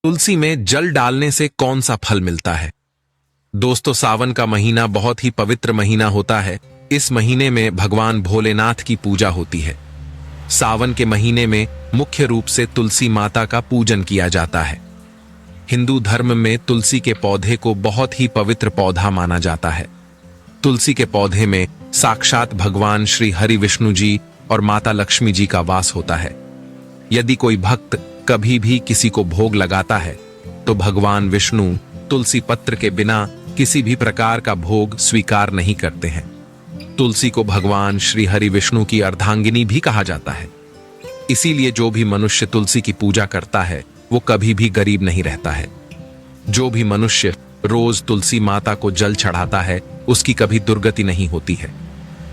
तुलसी में जल डालने से कौन सा फल मिलता है? दोस्तों, सावन का महीना बहुत ही पवित्र महीना होता है। इस महीने में भगवान भोलेनाथ की पूजा होती है। सावन के महीने में मुख्य रूप से तुलसी माता का पूजन किया जाता है। हिंदू धर्म में तुलसी के पौधे को बहुत ही पवित्र पौधा माना जाता है। तुलसी के पौधे में साक्षात भगवान श्री हरि विष्णु जी और माता लक्ष्मी जी का वास होता है। यदि कोई भक्त कभी भी किसी को भोग लगाता है तो भगवान विष्णु तुलसी पत्र के बिना किसी भी प्रकार का भोग स्वीकार नहीं करते हैं। तुलसी को भगवान श्री हरि विष्णु की अर्धांगिनी भी कहा जाता है। इसीलिए जो भी मनुष्य तुलसी की पूजा करता है वो कभी भी गरीब नहीं रहता है। जो भी मनुष्य रोज तुलसी माता को जल चढ़ाता है उसकी कभी दुर्गति नहीं होती है।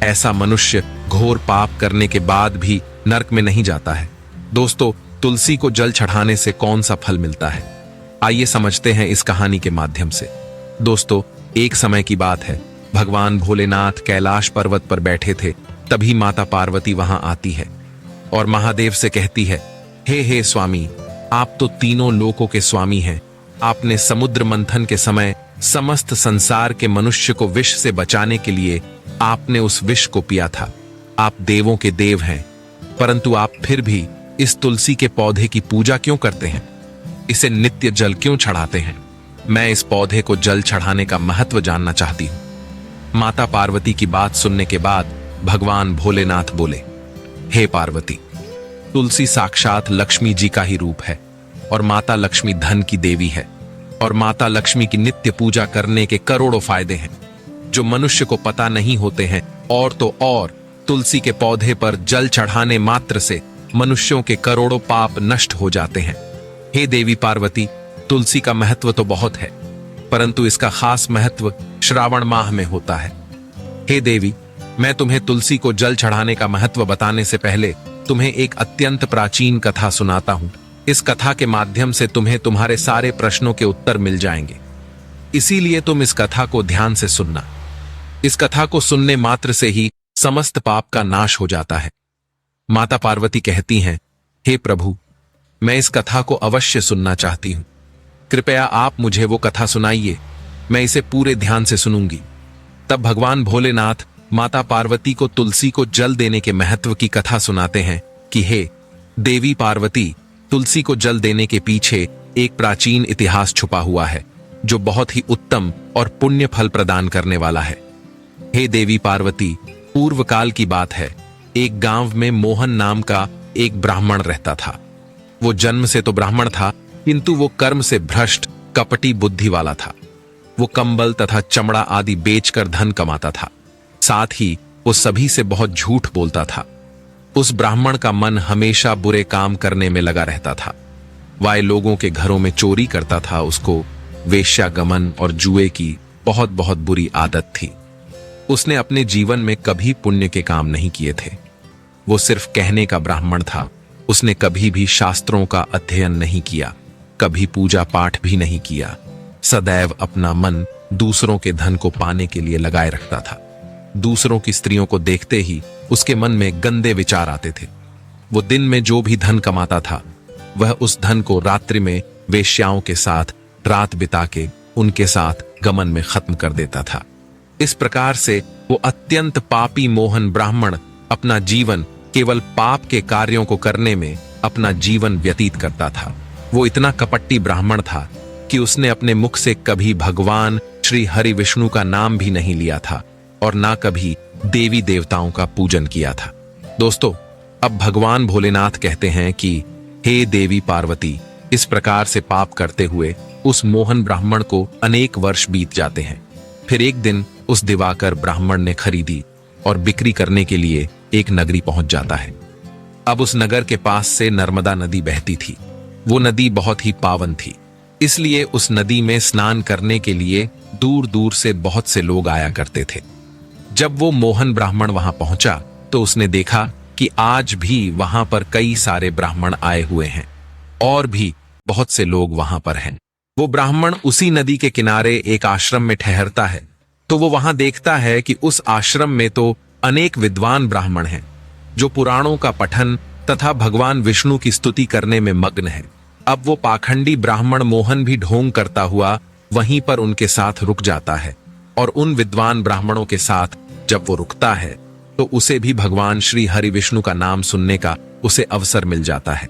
ऐसा मनुष्य घोर पाप करने के बाद भी नरक में नहीं जाता है। दोस्तों, तुलसी को जल चढ़ाने से कौन सा फल मिलता है, आइए समझते हैं इस कहानी के माध्यम से। दोस्तों, एक समय की बात है, भगवान भोलेनाथ कैलाश पर्वत पर बैठे थे। तभी माता पार्वती वहां आती है और महादेव से कहती है, हे स्वामी, आप तो तीनों लोकों के स्वामी हैं। आपने समुद्र मंथन के समय समस्त संसार के मनुष्य को विष से बचाने के लिए आपने उस विष को पिया था। आप देवों के देव हैं, परंतु आप फिर भी इस तुलसी के पौधे की पूजा क्यों करते हैं? इसे नित्य जल क्यों चढ़ाते हैं? मैं इस पौधे को जल चढ़ाने का महत्व जानना चाहती हूं। माता पार्वती की बात सुनने के बाद भगवान भोलेनाथ बोले, हे पार्वती, तुलसी साक्षात लक्ष्मी जी का ही रूप है और माता लक्ष्मी धन की देवी है और माता लक्ष्मी की नित्य पूजा करने के करोड़ों फायदे हैं जो मनुष्य को पता नहीं होते हैं। और तो और तुलसी के पौधे पर जल चढ़ाने मात्र से मनुष्यों के करोड़ों पाप नष्ट हो जाते हैं। हे देवी पार्वती, तुलसी का महत्व तो बहुत है, परंतु इसका खास महत्व श्रावण माह में होता है। हे देवी, मैं तुम्हें तुलसी को जल चढ़ाने का महत्व बताने से पहले तुम्हें एक अत्यंत प्राचीन कथा सुनाता हूं। इस कथा के माध्यम से तुम्हें तुम्हारे सारे प्रश्नों के उत्तर मिल जाएंगे, इसीलिए तुम इस कथा को ध्यान से सुनना। इस कथा को सुनने मात्र से ही समस्त पाप का नाश हो जाता है। माता पार्वती कहती हैं, हे प्रभु, मैं इस कथा को अवश्य सुनना चाहती हूं। कृपया आप मुझे वो कथा सुनाइए, मैं इसे पूरे ध्यान से सुनूंगी। तब भगवान भोलेनाथ माता पार्वती को तुलसी को जल देने के महत्व की कथा सुनाते हैं कि हे देवी पार्वती, तुलसी को जल देने के पीछे एक प्राचीन इतिहास छुपा हुआ है जो बहुत ही उत्तम और पुण्य फल प्रदान करने वाला है। हे देवी पार्वती, पूर्व काल की बात है। एक गांव में मोहन नाम का एक ब्राह्मण रहता था। वो जन्म से तो ब्राह्मण था, किंतु वो कर्म से भ्रष्ट कपटी बुद्धि वाला था। वो कंबल तथा चमड़ा आदि बेचकर धन कमाता था। साथ ही वो सभी से बहुत झूठ बोलता था। उस ब्राह्मण का मन हमेशा बुरे काम करने में लगा रहता था। वह लोगों के घरों में चोरी करता था। उसको वेश्यागमन और जुए की बहुत बहुत बुरी आदत थी। उसने अपने जीवन में कभी पुण्य के काम नहीं किए थे। वो सिर्फ कहने का ब्राह्मण था। उसने कभी भी शास्त्रों का अध्ययन नहीं किया, कभी पूजा पाठ भी नहीं किया। सदैव अपना मन दूसरों के धन को पाने के लिए लगाए रखता था। दूसरों की स्त्रियों को देखते ही उसके मन में गंदे विचार आते थे। वो दिन में जो भी धन कमाता था वह उस धन को रात्रि में वेश्याओं के साथ रात बिता के उनके साथ गमन में खत्म कर देता था। इस प्रकार से वो अत्यंत पापी मोहन ब्राह्मण अपना जीवन केवल पाप के कार्यों को करने में अपना जीवन व्यतीत करता था। वो इतना कपटी ब्राह्मण था कि उसने अपने मुख से कभी भगवान श्री हरि विष्णु का नाम भी नहीं लिया था और ना कभी देवी देवताओं का पूजन किया था। दोस्तों, अब भगवान भोलेनाथ कहते हैं कि हे देवी पार्वती, इस प्रकार से पाप करते हुए उस मोहन ब्राह्मण को अनेक वर्ष बीत जाते हैं। फिर एक दिन उस दिवाकर ब्राह्मण ने खरीदी और बिक्री करने के लिए एक नगरी पहुंच जाता है। अब उस नगर के पास से नर्मदा नदी बहती थी। वो नदी बहुत ही पावन थी, इसलिए उस नदी में स्नान करने के लिए दूर दूर से बहुत से लोग आया करते थे। जब वो मोहन ब्राह्मण वहां पहुंचा तो उसने देखा कि आज भी वहां पर कई सारे ब्राह्मण आए हुए हैं और भी बहुत से लोग वहां पर हैं। वो ब्राह्मण उसी नदी के किनारे एक आश्रम में ठहरता है तो वो वहां देखता है कि उस आश्रम में तो अनेक विद्वान ब्राह्मण हैं जो पुराणों का पठन तथा भगवान विष्णु की स्तुति करने में मग्न हैं। अब वो पाखंडी ब्राह्मण मोहन भी ढोंग करता हुआ वहीं पर उनके साथ रुक जाता है, और उन विद्वान ब्राह्मणों के साथ जब वो रुकता है तो उसे भी भगवान श्री हरि विष्णु का नाम सुनने का उसे अवसर मिल जाता है।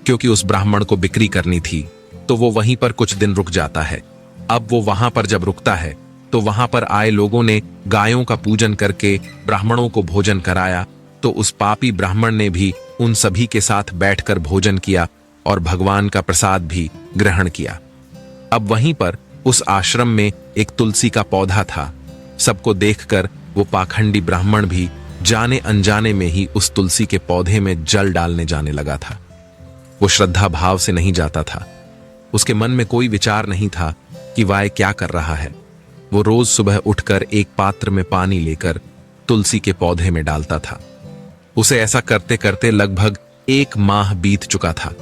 क्योंकि उस ब्राह्मण को बिक्री करनी थी तो वो वहीं पर कुछ दिन रुक जाता है। अब वो वहां पर जब रुकता है तो वहां पर आए लोगों ने गायों का पूजन करके ब्राह्मणों को भोजन कराया, तो उस पापी ब्राह्मण ने भी उन सभी के साथ बैठकर भोजन किया और भगवान का प्रसाद भी ग्रहण किया। अब वहीं पर उस आश्रम में एक तुलसी का पौधा था। सबको देखकर वो पाखंडी ब्राह्मण भी जाने अनजाने में ही उस तुलसी के पौधे में जल डालने जाने लगा था। वो श्रद्धा भाव से नहीं जाता था। उसके मन में कोई विचार नहीं था कि वह क्या कर रहा है। वो रोज सुबह उठकर एक पात्र में पानी लेकर तुलसी के पौधे में डालता था। उसे ऐसा करते करते लगभग 1 माह बीत चुका था।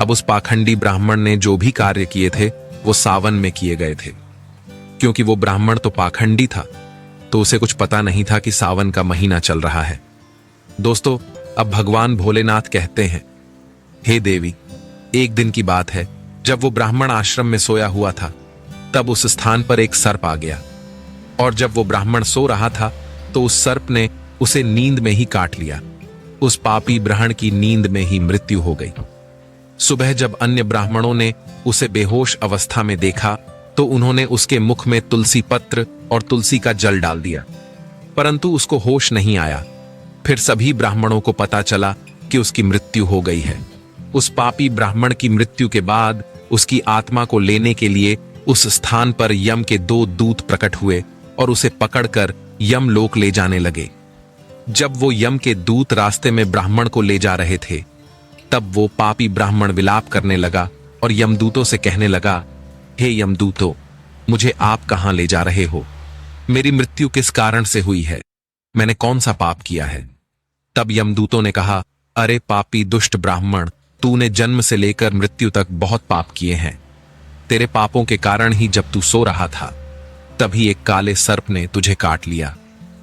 अब उस पाखंडी ब्राह्मण ने जो भी कार्य किए थे वो सावन में किए गए थे। क्योंकि वो ब्राह्मण तो पाखंडी था, तो उसे कुछ पता नहीं था कि सावन का महीना चल रहा है। दोस्तों, अब भगवान भोलेनाथ कहते हैं, हे देवी, एक दिन की बात है जब वो ब्राह्मण आश्रम में सोया हुआ था, तब उस स्थान पर एक सर्प आ गया, और जब वो ब्राह्मण सो रहा था तो उस सर्प ने उसे नींद में ही काट लिया। उस पापी ब्राह्मण की नींद में ही मृत्यु हो गई। सुबह जब अन्य ब्राह्मणों ने उसे बेहोश अवस्था में देखा तो उन्होंने उसके मुख में तुलसी पत्र और तुलसी का जल डाल दिया, परंतु उसको होश नहीं आया। फिर सभी ब्राह्मणों को पता चला कि उसकी मृत्यु हो गई है। उस पापी ब्राह्मण की मृत्यु के बाद उसकी आत्मा को लेने के लिए उस स्थान पर यम के 2 दूत प्रकट हुए और उसे पकड़कर यमलोक ले जाने लगे। जब वो यम के दूत रास्ते में ब्राह्मण को ले जा रहे थे, तब वो पापी ब्राह्मण विलाप करने लगा और यमदूतों से कहने लगा, हे यमदूतों, मुझे आप कहां ले जा रहे हो? मेरी मृत्यु किस कारण से हुई है? मैंने कौन सा पाप किया है? तब यमदूतों ने कहा, अरे पापी दुष्ट ब्राह्मण, तूने जन्म से लेकर मृत्यु तक बहुत पाप किए हैं। तेरे पापों के कारण ही जब तू सो रहा था तभी एक काले सर्प ने तुझे काट लिया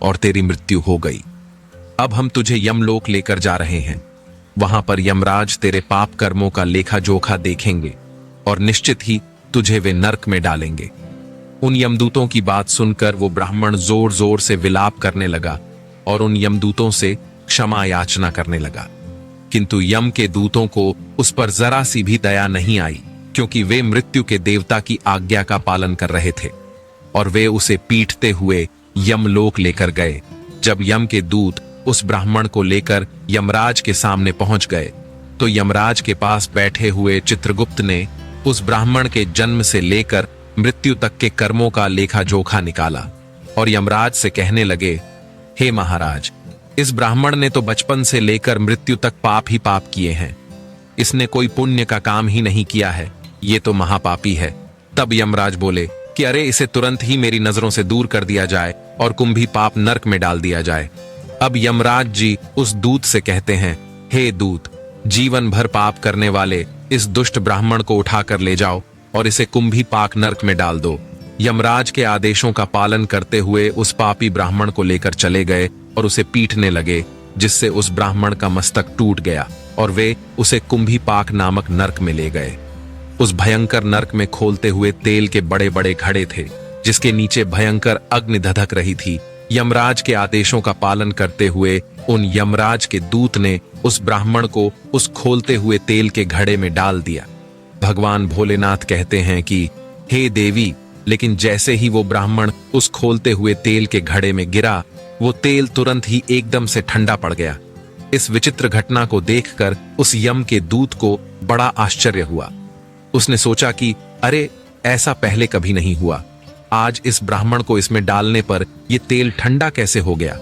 और तेरी मृत्यु हो गई। अब हम तुझे यमलोक लेकर जा रहे हैं। वहां पर यमराज तेरे पाप कर्मों का लेखा जोखा देखेंगे और निश्चित ही तुझे वे नरक में डालेंगे। उन यमदूतों की बात सुनकर वो ब्राह्मण जोर जोर से विलाप करने लगा और उन यमदूतों से क्षमा याचना करने लगा। किंतु यम के दूतों को उस पर जरा सी भी दया नहीं आई, क्योंकि वे मृत्यु के देवता की आज्ञा का पालन कर रहे थे और वे उसे पीटते हुए यमलोक लेकर गए। जब यम के दूत उस ब्राह्मण को लेकर यमराज के सामने पहुंच गए तो यमराज के पास बैठे हुए चित्रगुप्त ने उस ब्राह्मण के जन्म से लेकर मृत्यु तक के कर्मों का लेखा जोखा निकाला और यमराज से कहने लगे, हे महाराज, इस ब्राह्मण ने तो बचपन से लेकर मृत्यु तक पाप ही पाप किए हैं। इसने कोई पुण्य का काम ही नहीं किया है। ये तो महापापी है। तब यमराज बोले कि अरे, इसे तुरंत ही मेरी नजरों से दूर कर दिया जाए और कुंभी पाप नरक में डाल दिया जाए। अब यमराज जी उस दूत से कहते हैं, हे दूत, जीवन भर पाप करने वाले इस दुष्ट ब्राह्मण को उठाकर ले जाओ और इसे कुंभी पाक नरक में डाल दो। यमराज के आदेशों का पालन करते हुए उस पापी ब्राह्मण को लेकर चले गए और उसे पीटने लगे, जिससे उस ब्राह्मण का मस्तक टूट गया और वे उसे कुंभी पाक नामक नरक में ले गए। उस भयंकर नरक में खोलते हुए तेल के बड़े बड़े घड़े थे, जिसके नीचे भयंकर अग्नि धधक रही थी। यमराज के आदेशों का पालन करते हुए उन यमराज के दूत ने उस ब्राह्मण को उस खोलते हुए तेल के घड़े में डाल दिया। भगवान भोलेनाथ कहते हैं कि हे देवी, लेकिन जैसे ही वो ब्राह्मण उस खोलते हुए तेल के घड़े में गिरा, वो तेल तुरंत ही एकदम से ठंडा पड़ गया। इस विचित्र घटना को देखकर उस यम के दूत को बड़ा आश्चर्य हुआ। उसने सोचा कि अरे, ऐसा पहले कभी नहीं हुआ। आज इस ब्राह्मण को इसमें डालने पर यह तेल ठंडा कैसे हो गया?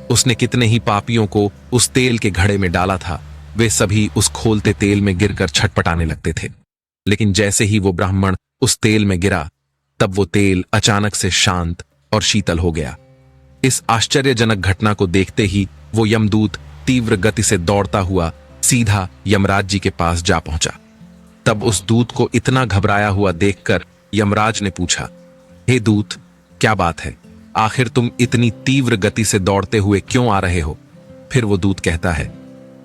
उसने कितने ही पापियों को उस तेल के घड़े में डाला था, वे सभी उस खोलते तेल में गिरकर छटपटाने लगते थे। लेकिन जैसे ही वो ब्राह्मण उस तेल में गिरा, तब वो तेल अचानक से शांत और शीतल हो गया। इस आश्चर्यजनक घटना को देखते ही वो यमदूत तीव्र गति से दौड़ता हुआ सीधा यमराज जी के पास जा पहुंचा। तब उस दूत को इतना घबराया हुआ देखकर यमराज ने पूछा, हे दूत, क्या बात है? आखिर तुम इतनी तीव्र गति से दौड़ते हुए क्यों आ रहे हो? फिर वो दूत कहता है,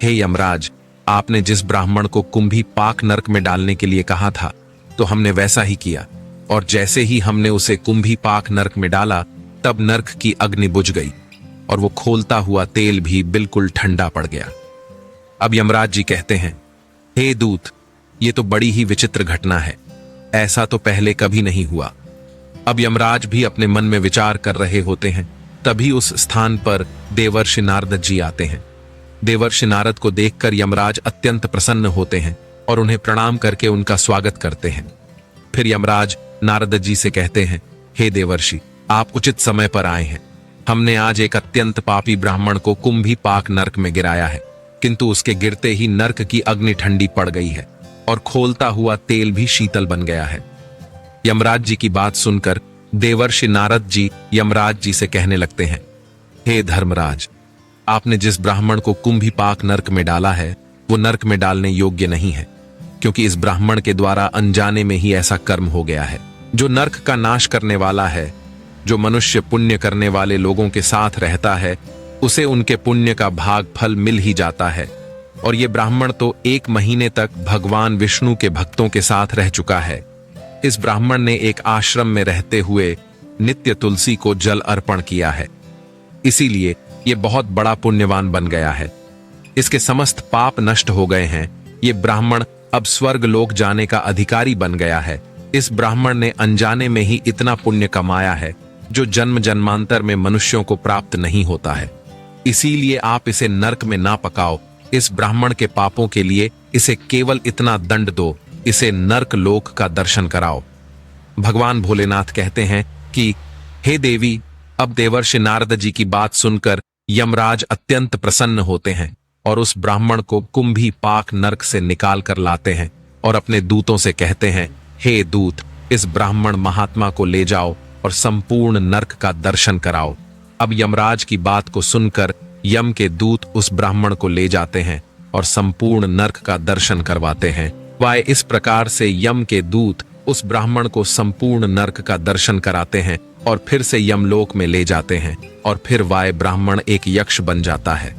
हे यमराज, आपने जिस ब्राह्मण को कुंभी पाक नरक में डालने के लिए कहा था, तो हमने वैसा ही किया, और जैसे ही हमने उसे कुंभी पाक नरक में डाला, तब नरक की अग्नि बुझ गई और वो खोलता हुआ तेल भी बिल्कुल ठंडा पड़ गया। अब यमराज जी कहते हैं, हे दूत, ये तो बड़ी ही विचित्र घटना है, ऐसा तो पहले कभी नहीं हुआ। अब यमराज भी अपने मन में विचार कर रहे होते हैं, तभी उस स्थान पर देवर्षि नारद जी आते हैं। देवर्षि नारद को देखकर यमराज अत्यंत प्रसन्न होते हैं और उन्हें प्रणाम करके उनका स्वागत करते हैं। फिर यमराज नारद जी से कहते हैं, हे देवर्षि, आप उचित समय पर आए हैं। हमने आज एक अत्यंत पापी ब्राह्मण को कुंभी पाक नरक में गिराया है, किंतु उसके गिरते ही नरक की अग्नि ठंडी पड़ गई है और खोलता हुआ तेल भी शीतल बन गया है। यमराज जी की बात सुनकर देवर्षि नारद जी यमराज जी से कहने लगते हैं, हे धर्मराज, आपने जिस ब्राह्मण को कुंभी पाक नरक में डाला है, वो नरक में डालने योग्य नहीं है, क्योंकि इस ब्राह्मण के द्वारा अनजाने में ही ऐसा कर्म हो गया है जो नरक का नाश करने वाला है। जो मनुष्य पुण्य करने वाले लोगों के साथ रहता है, उसे उनके पुण्य का भाग फल मिल ही जाता है, और ये ब्राह्मण तो 1 महीने तक भगवान विष्णु के भक्तों के साथ रह चुका है। इस ब्राह्मण ने एक आश्रम में रहते हुए नित्य तुलसी को जल अर्पण किया है, इसीलिए ये बहुत बड़ा पुण्यवान बन गया है। इसके समस्त पाप नष्ट हो गए हैं। ये ब्राह्मण अब स्वर्ग लोक जाने का अधिकारी बन गया है। इस ब्राह्मण ने अनजाने में ही इतना पुण्य कमाया है जो जन्म जन्मांतर में मनुष्यों को प्राप्त नहीं होता है। इसीलिए आप इसे नरक में ना पकाओ। इस ब्राह्मण के पापों के लिए इसे केवल इतना दंड दो, इसे नरक लोक का दर्शन कराओ। भगवान भोलेनाथ कहते हैं कि हे देवी, अब देवर्षि नारद जी की बात सुनकर यमराज अत्यंत प्रसन्न होते हैं और उस ब्राह्मण को कुंभी पाक नरक से निकाल कर लाते हैं और अपने दूतों से कहते हैं, हे दूत, इस ब्राह्मण महात्मा को ले जाओ और संपूर्ण नरक का दर्शन कराओ। अब यमराज की बात को सुनकर यम के दूत उस ब्राह्मण को ले जाते हैं और संपूर्ण नरक का दर्शन करवाते हैं। वह इस प्रकार से यम के दूत उस ब्राह्मण को संपूर्ण नरक का दर्शन कराते हैं और फिर से यमलोक में ले जाते हैं, और फिर वह ब्राह्मण एक यक्ष बन जाता है।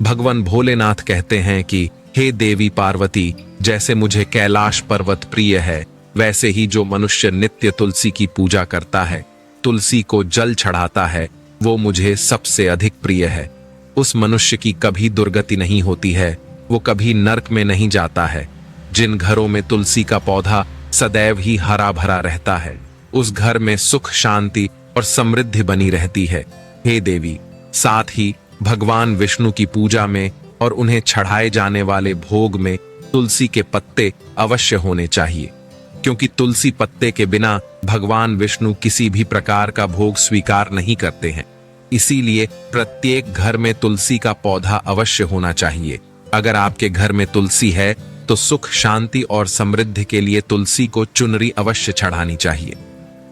भगवान भोलेनाथ कहते हैं कि हे देवी पार्वती, जैसे मुझे कैलाश पर्वत प्रिय है, वैसे ही जो मनुष्य नित्य तुलसी की पूजा करता है, तुलसी को जल चढ़ाता है, वो मुझे सबसे अधिक प्रिय है। उस मनुष्य की कभी दुर्गति नहीं होती है, वो कभी नरक में नहीं जाता है। जिन घरों में तुलसी का पौधा सदैव ही हरा भरा रहता है, उस घर में सुख, शांति और समृद्धि बनी रहती है। हे देवी, साथ ही भगवान विष्णु की पूजा में और उन्हें चढ़ाए जाने वाले भोग में तुलसी के पत्ते अवश्य होने चाहिए, क्योंकि तुलसी पत्ते के बिना भगवान विष्णु किसी भी प्रकार का भोग स्वीकार नहीं करते हैं। इसीलिए प्रत्येक घर में तुलसी का पौधा अवश्य होना चाहिए। अगर आपके घर में तुलसी है तो सुख, शांति और समृद्धि के लिए तुलसी को चुनरी अवश्य चढ़ानी चाहिए।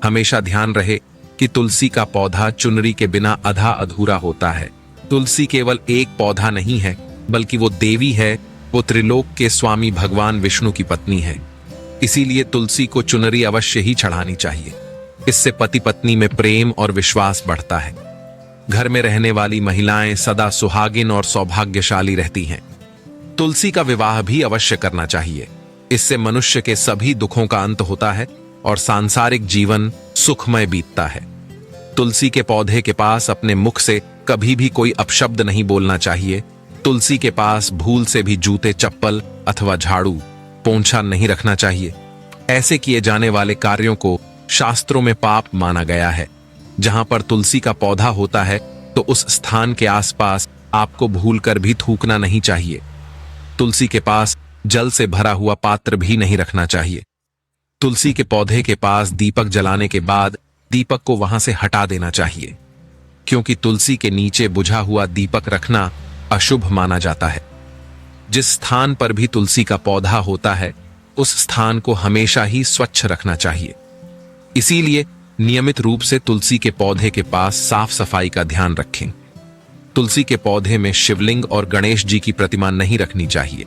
हमेशा ध्यान रहे कि तुलसी का पौधा चुनरी के बिना आधा अधूरा होता है। तुलसी केवल एक पौधा नहीं है, बल्कि वो देवी है, वो त्रिलोक के स्वामी भगवान विष्णु की पत्नी है। इसीलिए तुलसी को चुनरी अवश्य ही चढ़ानी चाहिए। इससे पति पत्नी में प्रेम और विश्वास बढ़ता है। घर में रहने वाली महिलाएं सदा सुहागिन और सौभाग्यशाली रहती हैं। तुलसी का विवाह भी अवश्य करना चाहिए। इससे मनुष्य के सभी दुखों का अंत होता है और सांसारिक जीवन सुखमय बीतता है। तुलसी के पौधे के पास अपने मुख से कभी भी कोई अपशब्द नहीं बोलना चाहिए। तुलसी के पास भूल से भी जूते, चप्पल अथवा झाड़ू, पोंछा नहीं रखना चाहिए। ऐसे किए जाने वाले कार्यों को शास्त्रों में पाप माना गया है। जहां पर तुलसी का पौधा होता है तो उस स्थान के आसपास आपको भूलकर भी थूकना नहीं चाहिए। तुलसी के पास जल से भरा हुआ पात्र भी नहीं रखना चाहिए। तुलसी के पौधे के पास दीपक जलाने के बाद दीपक को वहां से हटा देना चाहिए, क्योंकि तुलसी के नीचे बुझा हुआ दीपक रखना अशुभ माना जाता है। जिस स्थान पर भी तुलसी का पौधा होता है, उस स्थान को हमेशा ही स्वच्छ रखना चाहिए। इसीलिए नियमित रूप से तुलसी के पौधे के पास साफ सफाई का ध्यान रखें। तुलसी के पौधे में शिवलिंग और गणेश जी की प्रतिमा नहीं रखनी चाहिए।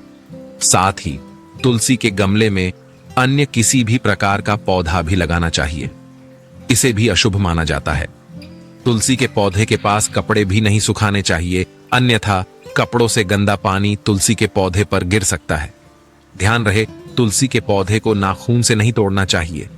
साथ ही तुलसी के गमले में अन्य किसी भी प्रकार का पौधा भी लगाना चाहिए। इसे भी अशुभ माना जाता है। तुलसी के पौधे के पास कपड़े भी नहीं सुखाने चाहिए, अन्यथा कपड़ों से गंदा पानी तुलसी के पौधे पर गिर सकता है। ध्यान रहे, तुलसी के पौधे को नाखून से नहीं तोड़ना चाहिए,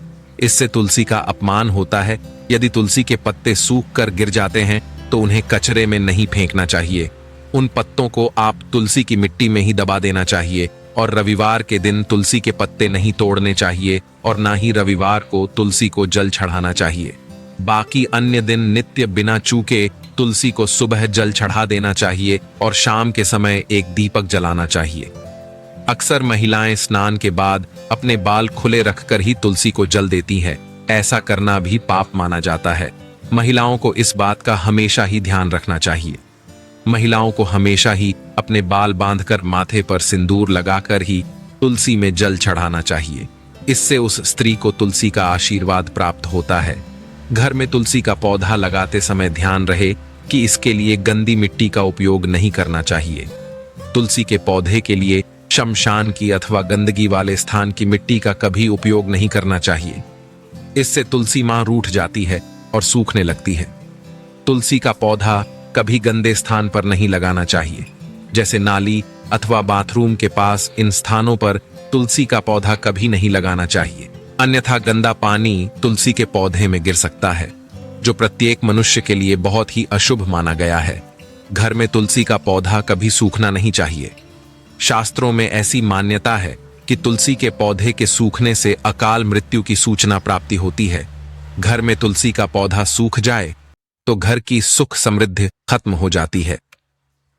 इससे तुलसी का अपमान होता है। यदि तुलसी के पत्ते सूख कर गिर जाते हैं तो उन्हें कचरे में नहीं फेंकना चाहिए। उन पत्तों को आप तुलसी की मिट्टी में ही दबा देना चाहिए और रविवार के दिन तुलसी के पत्ते नहीं तोड़ने चाहिए और ना ही रविवार को तुलसी को जल चढ़ाना चाहिए। बाकी अन्य दिन नित्य बिना चूके तुलसी को सुबह जल चढ़ा देना चाहिए और शाम के समय एक दीपक जलाना चाहिए। अक्सर महिलाएं स्नान के बाद अपने बाल खुले रखकर ही तुलसी को जल देती हैं। ऐसा करना भी पाप माना जाता है। महिलाओं को इस बात का हमेशा ही ध्यान रखना चाहिए। महिलाओं को हमेशा ही अपने बाल बांधकर माथे पर सिंदूर लगाकर ही तुलसी में जल चढ़ाना चाहिए। इससे उस स्त्री को तुलसी का आशीर्वाद प्राप्त होता है। घर में तुलसी का पौधा लगाते समय ध्यान रहे कि इसके लिए गंदी मिट्टी का उपयोग नहीं करना चाहिए। तुलसी के पौधे के लिए शमशान की अथवा गंदगी वाले स्थान की मिट्टी का कभी उपयोग नहीं करना चाहिए। इससे तुलसी मां रूठ जाती है और सूखने लगती है। तुलसी का पौधा कभी गंदे स्थान पर नहीं लगाना चाहिए, जैसे नाली अथवा बाथरूम के पास। इन स्थानों पर तुलसी का पौधा कभी नहीं लगाना चाहिए, अन्यथा गंदा पानी तुलसी के पौधे में गिर सकता है, जो प्रत्येक मनुष्य के लिए बहुत ही अशुभ माना गया है। घर में तुलसी का पौधा कभी सूखना नहीं चाहिए। शास्त्रों में ऐसी मान्यता है कि तुलसी के पौधे के सूखने से अकाल मृत्यु की सूचना प्राप्ति होती है। घर में तुलसी का पौधा सूख जाए तो घर की सुख समृद्धि खत्म हो जाती है।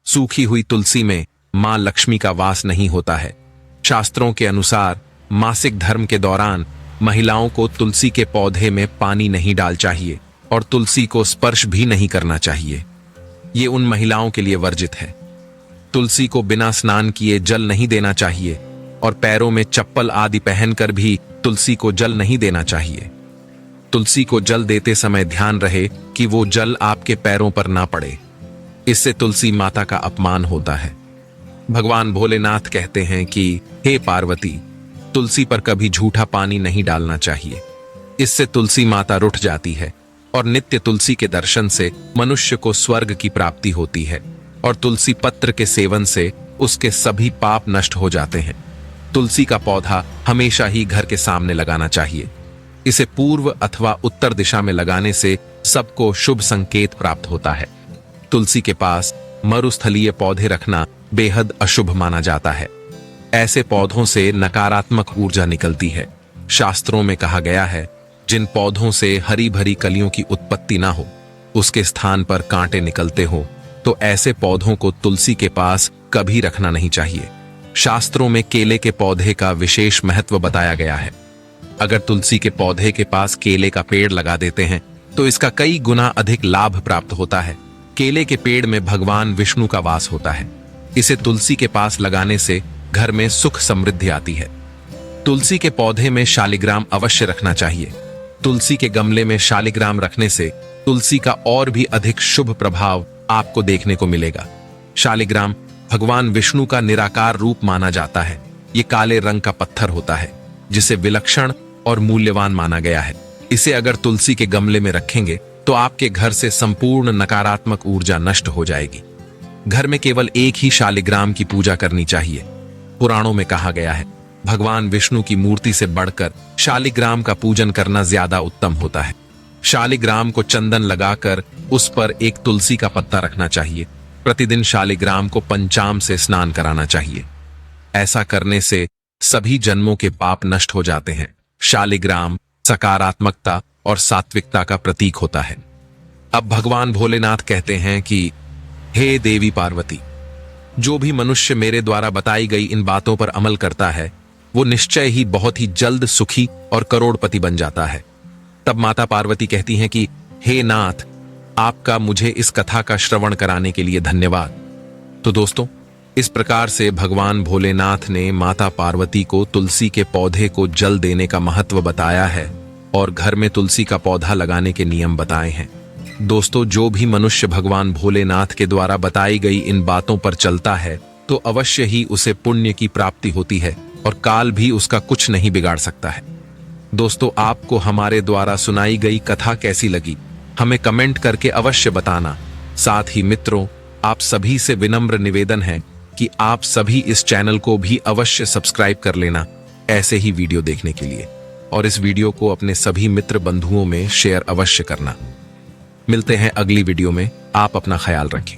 सूखी हुई तुलसी में मां लक्ष्मी का वास नहीं होता है। शास्त्रों के अनुसार मासिक धर्म के दौरान महिलाओं को तुलसी के पौधे में पानी नहीं डाल चाहिए और तुलसी को स्पर्श भी नहीं करना चाहिए। ये उन महिलाओं के लिए वर्जित है। तुलसी को बिना स्नान किए जल नहीं देना चाहिए और पैरों में चप्पल आदि पहनकर भी तुलसी को जल नहीं देना चाहिए। तुलसी को जल देते समय ध्यान रहे कि वो जल आपके पैरों पर ना पड़े, इससे तुलसी माता का अपमान होता है। भगवान भोलेनाथ कहते हैं कि हे पार्वती, तुलसी पर कभी झूठा पानी नहीं डालना चाहिए, इससे तुलसी माता रुठ जाती है और नित्य तुलसी के दर्शन से मनुष्य को स्वर्ग की प्राप्ति होती है और तुलसी पत्र के सेवन से उसके सभी पाप नष्ट हो जाते हैं। तुलसी का पौधा हमेशा ही घर के सामने लगाना चाहिए। इसे पूर्व अथवा उत्तर दिशा में लगाने से सबको शुभ संकेत प्राप्त होता है। तुलसी के पास मरुस्थलीय पौधे रखना बेहद अशुभ माना जाता है। ऐसे पौधों से नकारात्मक ऊर्जा निकलती है। शास्त्रों में कहा गया है, जिन पौधों से हरी भरी कलियों की उत्पत्ति ना हो, उसके स्थान पर कांटे निकलते हो, तो ऐसे पौधों को तुलसी के पास कभी रखना नहीं चाहिए। शास्त्रों में केले के पौधे का विशेष महत्व बताया गया है। अगर तुलसी के पौधे के पास केले का पेड़ लगा देते हैं तो इसका कई गुना अधिक लाभ प्राप्त होता है। केले के पेड़ में भगवान विष्णु का वास होता है। इसे तुलसी के पास लगाने से घर में सुख समृद्धि आती है। तुलसी के पौधे में शालिग्राम अवश्य रखना चाहिए। तुलसी के गमले में शालिग्राम रखने से तुलसी का और भी अधिक शुभ प्रभाव आपको देखने को मिलेगा। शालिग्राम भगवान विष्णु का निराकार रूप माना जाता है। ये काले रंग का पत्थर होता है जिसे विलक्षण और मूल्यवान माना गया है। इसे अगर तुलसी के गमले में रखेंगे तो आपके घर से संपूर्ण नकारात्मक ऊर्जा नष्ट हो जाएगी। घर में केवल एक ही शालिग्राम की पूजा करनी चाहिए। पुराणों में कहा गया है, भगवान विष्णु की मूर्ति से बढ़कर शालिग्राम का पूजन करना ज्यादा उत्तम होता है। शालिग्राम को चंदन लगाकर उस पर एक तुलसी का पत्ता रखना चाहिए। प्रतिदिन शालिग्राम को पंचाम से स्नान कराना चाहिए। ऐसा करने से सभी जन्मों के पाप नष्ट हो जाते हैं। शालिग्राम सकारात्मकता और सात्विकता का प्रतीक होता है। अब भगवान भोलेनाथ कहते हैं कि हे देवी पार्वती, जो भी मनुष्य मेरे द्वारा बताई गई इन बातों पर अमल करता है वो निश्चय ही बहुत ही जल्द सुखी और करोड़पति बन जाता है। तब माता पार्वती कहती हैं कि हे नाथ, आपका मुझे इस कथा का श्रवण कराने के लिए धन्यवाद। तो दोस्तों, इस प्रकार से भगवान भोलेनाथ ने माता पार्वती को तुलसी के पौधे को जल देने का महत्व बताया है और घर में तुलसी का पौधा लगाने के नियम बताए हैं। दोस्तों, जो भी मनुष्य भगवान भोलेनाथ के द्वारा बताई गई इन बातों पर चलता है तो अवश्य ही उसे पुण्य की प्राप्ति होती है और काल भी उसका कुछ नहीं बिगाड़ सकता है। दोस्तों, आपको हमारे द्वारा सुनाई गई कथा कैसी लगी, हमें कमेंट करके अवश्य बताना। साथ ही मित्रों, आप सभी से विनम्र निवेदन है कि आप सभी इस चैनल को भी अवश्य सब्सक्राइब कर लेना ऐसे ही वीडियो देखने के लिए, और इस वीडियो को अपने सभी मित्र बंधुओं में शेयर अवश्य करना। मिलते हैं अगली वीडियो में। आप अपना ख्याल रखें।